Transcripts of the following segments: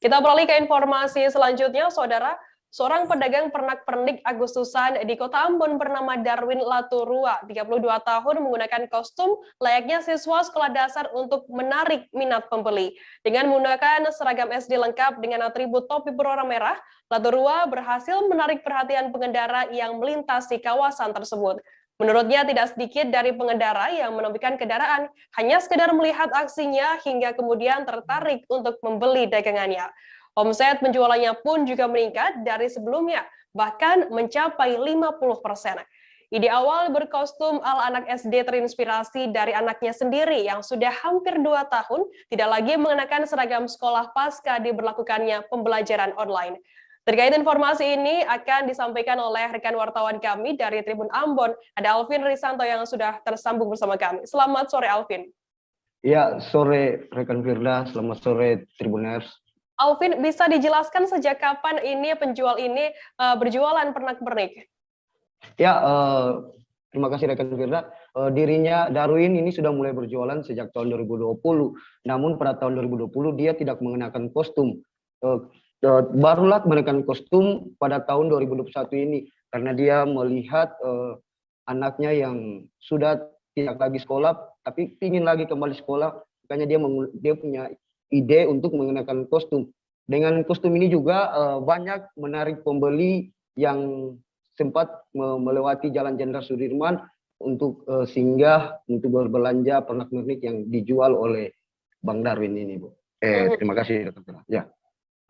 Kita beralih ke informasi selanjutnya, Saudara. Seorang pedagang pernak-pernik Agustusan di Kota Ambon bernama Darwin Laturua, 32 tahun, menggunakan kostum layaknya siswa sekolah dasar untuk menarik minat pembeli. Dengan menggunakan seragam SD lengkap dengan atribut topi berwarna merah, Laturua berhasil menarik perhatian pengendara yang melintasi kawasan tersebut. Menurutnya, tidak sedikit dari pengendara yang menemukan kendaraan hanya sekedar melihat aksinya hingga kemudian tertarik untuk membeli dagangannya. Omset penjualannya pun juga meningkat dari sebelumnya, bahkan mencapai 50%. Ide awal berkostum ala anak SD terinspirasi dari anaknya sendiri yang sudah hampir 2 tahun tidak lagi mengenakan seragam sekolah pasca diberlakukannya pembelajaran online. Terkait informasi ini akan disampaikan oleh rekan wartawan kami dari Tribun Ambon, ada Alvin Risanto yang sudah tersambung bersama kami. Selamat sore, Alvin. Ya, sore rekan Firda, selamat sore Tribuners. Alvin, bisa dijelaskan sejak kapan ini penjual ini berjualan pernak-pernik? Ya, terima kasih rekan Firda. Dirinya Darwin ini sudah mulai berjualan sejak tahun 2020. Namun pada tahun 2020 dia tidak mengenakan kostum. Barulah mengenakan kostum pada tahun 2021 ini karena dia melihat anaknya yang sudah tidak lagi sekolah tapi ingin lagi kembali sekolah, makanya dia punya ide untuk mengenakan kostum. Dengan kostum ini juga banyak menarik pembeli yang sempat melewati Jalan Jenderal Sudirman untuk singgah untuk berbelanja pernak-pernik yang dijual oleh Bang Darwin ini, Bu. Terima kasih, Dr. Ya.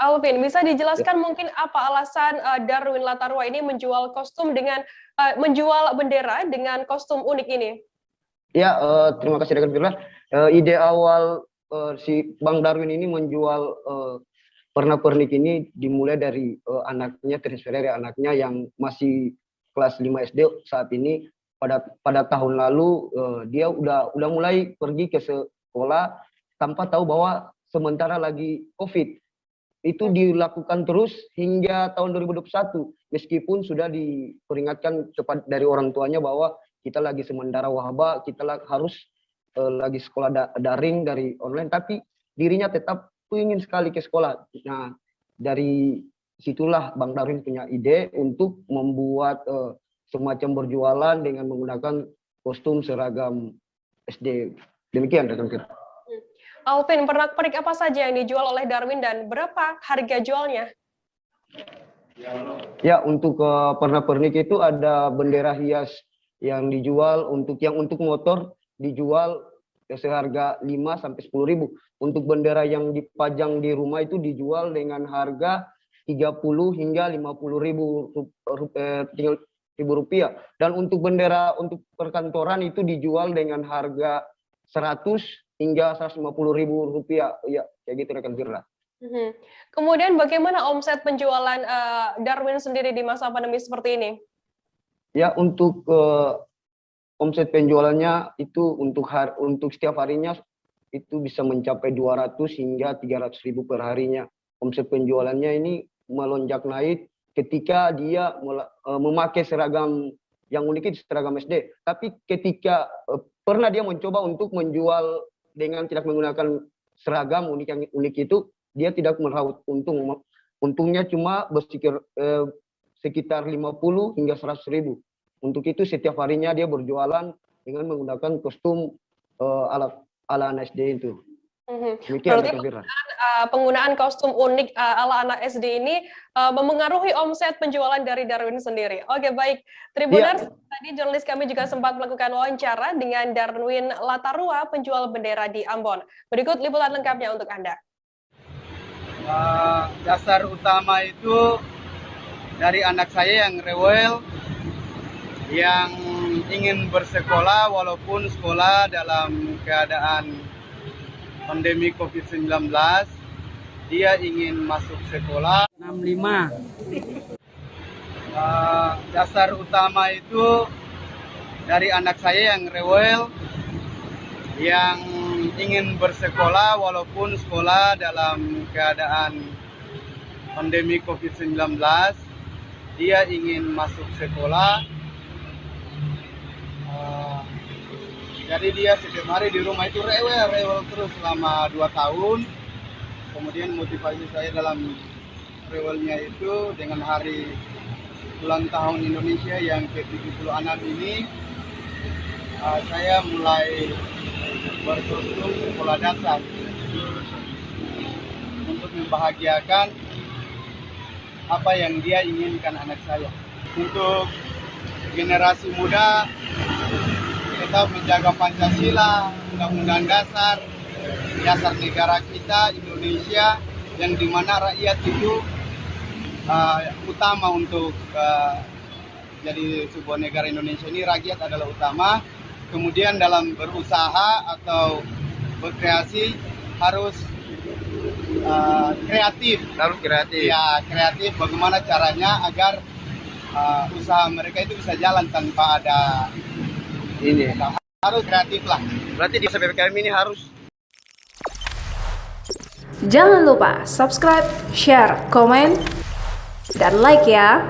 Alvin, bisa dijelaskan mungkin apa alasan Darwin Latarua ini menjual kostum dengan menjual bendera dengan kostum unik ini? Ya, terima kasih rekan Firda. Ide awal si Bang Darwin ini menjual pernak-pernik ini dimulai dari anaknya, terinspirasi dari anaknya yang masih kelas 5 SD saat ini. Pada tahun lalu dia udah mulai pergi ke sekolah tanpa tahu bahwa sementara lagi COVID. Itu dilakukan terus hingga tahun 2021, meskipun sudah diperingatkan dari orang tuanya bahwa kita lagi sementara wabah, kita harus lagi sekolah daring dari online, tapi dirinya tetap ingin sekali ke sekolah. Nah, dari situlah Bang Darwin punya ide untuk membuat semacam berjualan dengan menggunakan kostum seragam SD. Demikian, rekan Firda. Alvin, pernak-pernik apa saja yang dijual oleh Darwin dan berapa harga jualnya? Ya, untuk pernak-pernik itu ada bendera hias yang dijual untuk motor dijual seharga 5 sampai 10.000. Untuk bendera yang dipajang di rumah itu dijual dengan harga 30 hingga 50.000 rupiah. Dan untuk bendera untuk perkantoran itu dijual dengan harga 100 hingga 150.000 rupiah. Ya, kayak gitu rekan Firda. Kemudian bagaimana omset penjualan Darwin sendiri di masa pandemi seperti ini? Ya, untuk omset penjualannya itu untuk setiap harinya itu bisa mencapai 200 hingga 300.000 per harinya. Omset penjualannya ini melonjak naik ketika dia memakai seragam yang unik itu seragam SD. Tapi ketika pernah dia mencoba untuk menjual dengan tidak menggunakan seragam yang unik itu, dia tidak meraup untung. Untungnya cuma sekitar 50 hingga 100.000. Untuk itu setiap harinya dia berjualan dengan menggunakan kostum ala anak SD itu. Demikian, penggunaan kostum unik ala anak SD ini memengaruhi omset penjualan dari Darwin sendiri. Oke, baik. Tribuners, tadi jurnalis kami juga sempat melakukan wawancara dengan Darwin Latarua, penjual bendera di Ambon. Berikut liputan lengkapnya untuk Anda. Dasar utama itu dari anak saya yang rewel, yang ingin bersekolah walaupun sekolah dalam keadaan pandemi COVID-19, dia ingin masuk sekolah. 65. Dasar utama itu dari anak saya yang rewel, yang ingin bersekolah walaupun sekolah dalam keadaan pandemi COVID-19, dia ingin masuk sekolah. Jadi dia setiap hari di rumah itu rewel terus selama 2 tahun. Kemudian motivasi saya dalam rewelnya itu dengan hari ulang tahun Indonesia yang ke-76 ini, saya mulai berkostum sekolah dasar untuk membahagiakan apa yang dia inginkan anak saya. Untuk generasi muda, tetap menjaga Pancasila, Undang-Undang Dasar negara kita Indonesia, yang dimana rakyat itu utama untuk jadi sebuah negara Indonesia ini. Rakyat adalah utama. Kemudian dalam berusaha atau berkreasi harus kreatif. Ya, kreatif. Bagaimana caranya agar usaha mereka itu bisa jalan tanpa ada Ini harus kreatif lah. berarti di masa PPKM ini harus. Jangan lupa subscribe, share, komen, dan like ya.